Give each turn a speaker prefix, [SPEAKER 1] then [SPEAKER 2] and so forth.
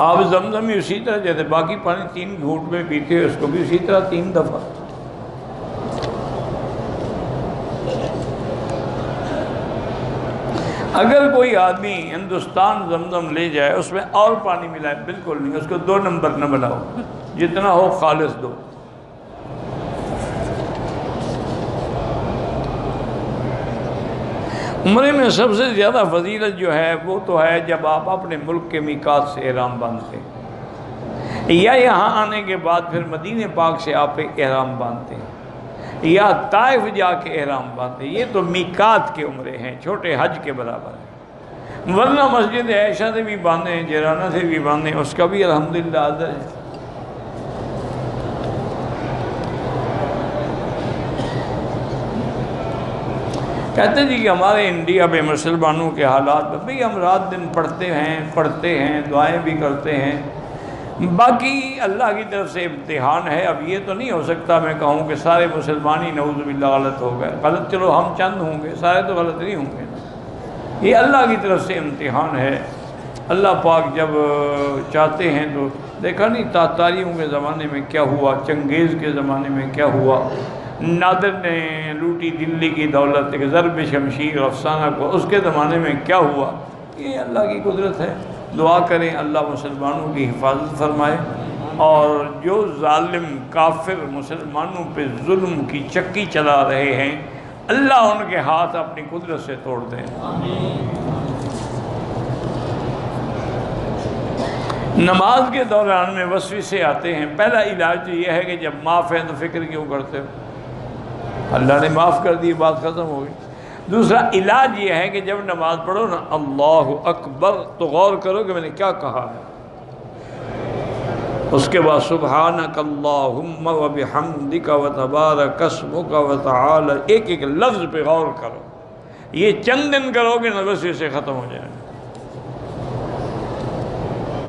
[SPEAKER 1] آپ زمزم بھی اسی طرح جیسے باقی پانی 3 گھونٹ میں پیتے ہیں، اس کو بھی اسی طرح 3 دفعہ۔ اگر کوئی آدمی ہندوستان زمزم لے جائے اس میں اور پانی ملائے، بالکل نہیں، اس کو 2 نمبر نہ بناؤ، جتنا ہو خالص دو۔ عمرے میں سب سے زیادہ فضیلت جو ہے وہ تو ہے جب آپ اپنے ملک کے میقات سے احرام باندھتے ہیں، یا یہاں آنے کے بعد پھر مدینہ پاک سے آپ احرام باندھتے ہیں، یا طائف جا کے احرام باندھتے ہیں۔ یہ تو میقات کے عمرے ہیں، چھوٹے حج کے برابر ہیں۔ ورنہ مسجد عائشہ سے بھی باندھے ہیں، جیرانہ سے بھی باندھے ہیں، اس کا بھی الحمدللہ اجر ہے۔ کہتے ہیں جی کہ ہمارے انڈیا میں مسلمانوں کے حالات میں بھئی ہم رات دن پڑھتے ہیں، دعائیں بھی کرتے ہیں، باقی اللہ کی طرف سے امتحان ہے۔ اب یہ تو نہیں ہو سکتا میں کہوں کہ سارے مسلمان ہی نعوذ باللہ غلط ہو گئے، غلط چلو ہم چند ہوں گے، سارے تو غلط نہیں ہوں گے۔ یہ اللہ کی طرف سے امتحان ہے۔ اللہ پاک جب چاہتے ہیں تو دیکھا نہیں تاتاریوں کے زمانے میں کیا ہوا، چنگیز کے زمانے میں کیا ہوا، نادر نے لوٹی دلی کی دولت، ایک ضرب شمشیر افسانہ کو، اس کے زمانے میں کیا ہوا۔ یہ اللہ کی قدرت ہے۔ دعا کریں اللہ مسلمانوں کی حفاظت فرمائے، اور جو ظالم کافر مسلمانوں پہ ظلم کی چکی چلا رہے ہیں اللہ ان کے ہاتھ اپنی قدرت سے توڑ دیں۔ نماز کے دوران میں وسوسے آتے ہیں، پہلا علاج تو یہ ہے کہ جب معاف ہے تو فکر کیوں کرتے ہو، اللہ نے معاف کر دی، بات ختم ہو گئی۔ دوسرا علاج یہ ہے کہ جب نماز پڑھو نا اللہ اکبر تو غور کرو کہ میں نے کیا کہا ہے، اس کے بعد سبحانک اللہم وبحمدک وتبارک اسمک وتعالی، ایک ایک لفظ پہ غور کرو۔ یہ چند دن کرو گے نہ بس اسے ختم ہو جائے۔